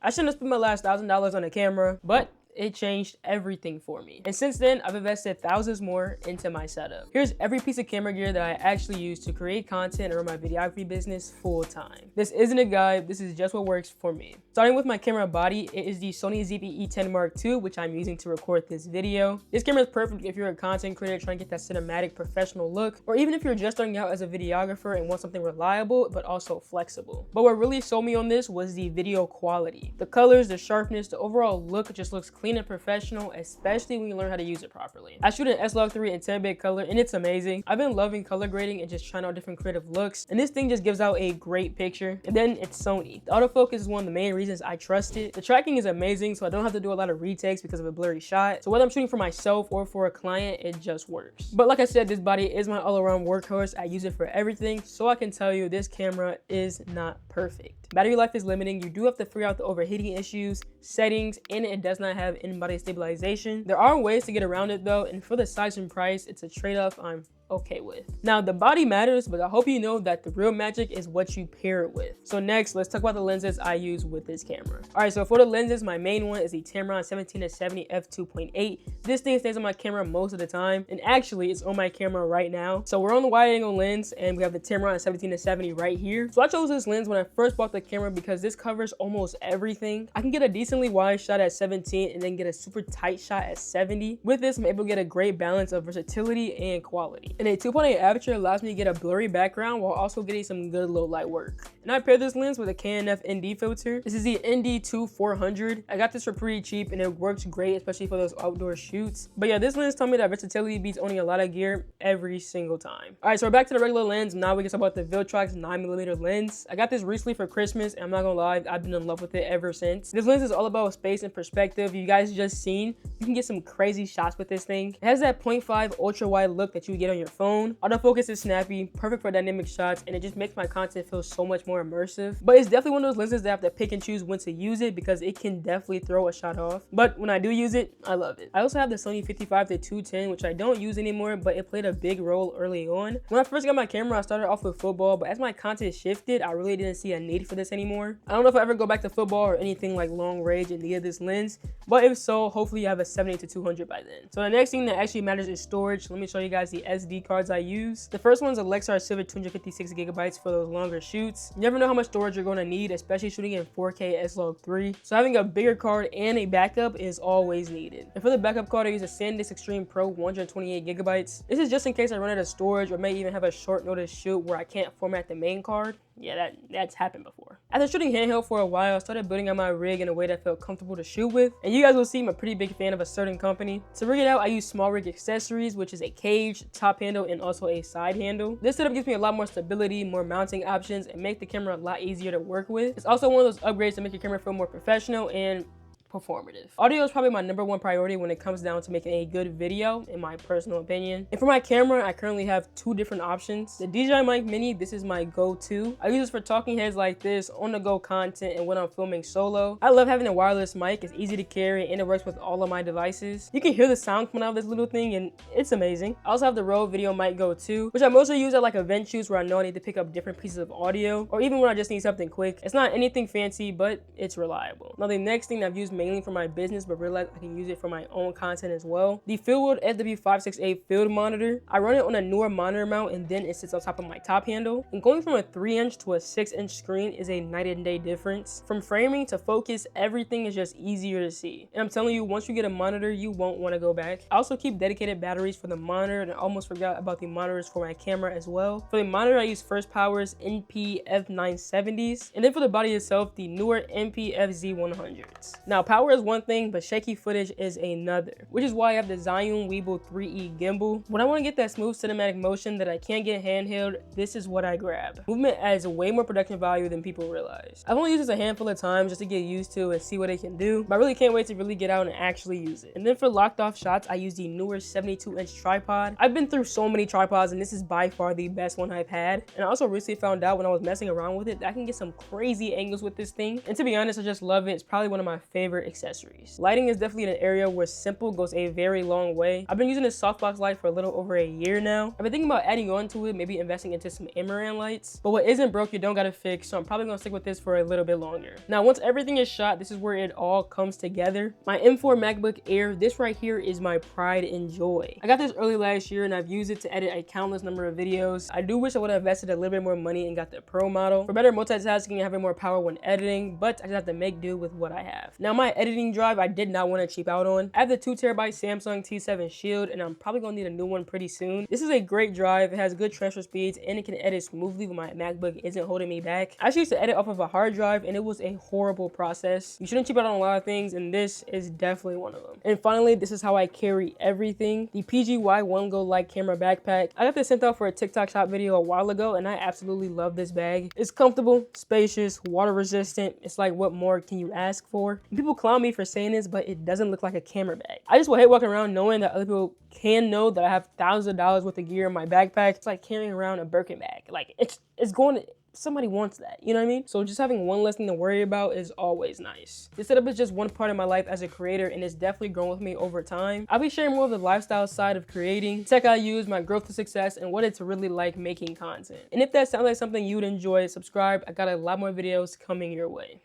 I shouldn't have spent my last $1,000 on a camera, but it changed everything for me. And since then, I've invested thousands more into my setup. Here's every piece of camera gear that I actually use to create content or run my videography business full time. This isn't a guide, this is just what works for me. Starting with my camera body, it is the Sony ZV-E10 Mark II, which I'm using to record this video. This camera is perfect if you're a content creator trying to get that cinematic professional look, or even if you're just starting out as a videographer and want something reliable, but also flexible. But what really sold me on this was the video quality. The colors, the sharpness, the overall look just looks clean and professional, especially when you learn how to use it properly. I shoot an S-Log3 in 10-bit color and it's amazing. I've been loving color grading and just trying out different creative looks, and this thing just gives out a great picture. And then it's Sony. The autofocus is one of the main reasons I trust it. The tracking is amazing, so I don't have to do a lot of retakes because of a blurry shot. So whether I'm shooting for myself or for a client, it just works. But like I said, this body is my all-around workhorse. I use it for everything, so I can tell you this camera is not perfect. Battery life is limiting. You do have to figure out the overheating issues, settings, and it does not have in-body stabilization. There are ways to get around it though, and for the size and price, it's a trade-off I'm okay with. Now, the body matters, but I hope you know that the real magic is what you pair it with. So next, let's talk about the lenses I use with this camera. All right, so for the lenses, my main one is the Tamron 17-70 f2.8. This thing stays on my camera most of the time, and actually it's on my camera right now. So we're on the wide angle lens, and we have the Tamron 17-70 right here. So I chose this lens when I first bought the camera because this covers almost everything. I can get a decently wide shot at 17 and then get a super tight shot at 70. With this, I'm able to get a great balance of versatility and quality. And a 2.8 aperture allows me to get a blurry background while also getting some good low light work. And I paired this lens with a KNF ND filter. This is the ND2 I got this for pretty cheap and it works great, especially for those outdoor shoots. But yeah, this lens told me that versatility beats owning a lot of gear every single time. All right, so we're back to the regular lens. Now we can talk about the Viltrox 9mm lens. I got this recently for Christmas, and I'm not gonna lie, I've been in love with it ever since. This lens is all about space and perspective. You guys just seen, you can get some crazy shots with this thing. It has that 0.5 ultra wide look that you get on your phone. Autofocus is snappy, perfect for dynamic shots, and it just makes my content feel so much more immersive. But it's definitely one of those lenses that I have to pick and choose when to use it because it can definitely throw a shot off. But when I do use it, I love it. I also have the Sony 55-210, which I don't use anymore, but it played a big role early on. When I first got my camera, I started off with football, but as my content shifted, I really didn't see a need for this anymore. I don't know if I ever go back to football or anything like long range and need this lens, but if so, hopefully you have a 70-200 by then. So the next thing that actually matters is storage. Let me show you guys the SD cards I use. The first one is a Lexar Silver 256GB for those longer shoots. You never know how much storage you're going to need, especially shooting in 4K S-Log3. So having a bigger card and a backup is always needed. And for the backup card, I use a SanDisk Extreme Pro 128GB. This is just in case I run out of storage or may even have a short notice shoot where I can't format the main card. Yeah, that's happened before. After shooting handheld for a while, I started building out my rig in a way that felt comfortable to shoot with. And you guys will see I'm a pretty big fan of a certain company. To rig it out, I use Small Rig Accessories, which is a cage, top handle, and also a side handle. This setup gives me a lot more stability, more mounting options, and make the camera a lot easier to work with. It's also one of those upgrades to make your camera feel more professional and performative. Audio is probably my #1 priority when it comes down to making a good video, in my personal opinion. And for my camera, I currently have 2 different options. The DJI Mic Mini, this is my go-to. I use this for talking heads like this, on-the-go content, and when I'm filming solo. I love having a wireless mic. It's easy to carry and it works with all of my devices. You can hear the sound coming out of this little thing and it's amazing. I also have the Rode Video Mic Go 2, which I mostly use at like event shoots where I know I need to pick up different pieces of audio, or even when I just need something quick. It's not anything fancy, but it's reliable. Now the next thing I've used mainly for my business, but realized I can use it for my own content as well. The Fieldwood SW568 field monitor. I run it on a newer monitor mount and then it sits on top of my top handle. And going from a 3-inch to a 6-inch screen is a night and day difference. From framing to focus, everything is just easier to see. And I'm telling you, once you get a monitor, you won't want to go back. I also keep dedicated batteries for the monitor, and I almost forgot about the monitors for my camera as well. For the monitor, I use First Power's NP F970s. And then for the body itself, the newer NP FZ100s. Now, power is one thing, but shaky footage is another, which is why I have the Zhiyun Weebill 3E gimbal. When I want to get that smooth cinematic motion that I can't get handheld, this is what I grab. Movement adds way more production value than people realize. I've only used this a handful of times just to get used to and see what it can do, but I really can't wait to really get out and actually use it. And then for locked off shots, I use the newer 72-inch tripod. I've been through so many tripods and this is by far the best one I've had. And I also recently found out when I was messing around with it that I can get some crazy angles with this thing. And to be honest, I just love it. It's probably one of my favorite favorite accessories. Lighting is definitely an area where simple goes a very long way. I've been using this softbox light for a little over a year now. I've been thinking about adding on to it, maybe investing into some Amaran lights, but what isn't broke you don't gotta fix, so I'm probably gonna stick with this for a little bit longer. Now once everything is shot, this is where it all comes together. My M4 MacBook Air, this right here is my pride and joy. I got this early last year and I've used it to edit a countless number of videos. I do wish I would have invested a little bit more money and got the Pro model for better multitasking and having more power when editing, but I just have to make do with what I have. Now my editing drive, I did not want to cheap out on. I have the 2TB Samsung T7 Shield and I'm probably gonna need a new one pretty soon. This is a great drive. It has good transfer speeds and it can edit smoothly when my MacBook isn't holding me back. I actually used to edit off of a hard drive and it was a horrible process. You shouldn't cheap out on a lot of things and this is definitely one of them. And finally, this is how I carry everything. The PGY One Go Light Camera Backpack. I got this sent out for a TikTok shop video a while ago and I absolutely love this bag. It's comfortable, spacious, water resistant. It's like, what more can you ask for? People clown me for saying this, but it doesn't look like a camera bag. I just will hate walking around knowing that other people can know that I have thousands of dollars worth of gear in my backpack. It's like carrying around a Birkin bag. Like it's going to, somebody wants that, you know what I mean? So just having one less thing to worry about is always nice. This setup is just one part of my life as a creator and it's definitely grown with me over time. I'll be sharing more of the lifestyle side of creating, tech I use, my growth to success, and what it's really like making content. And if that sounds like something you'd enjoy, subscribe. I got a lot more videos coming your way.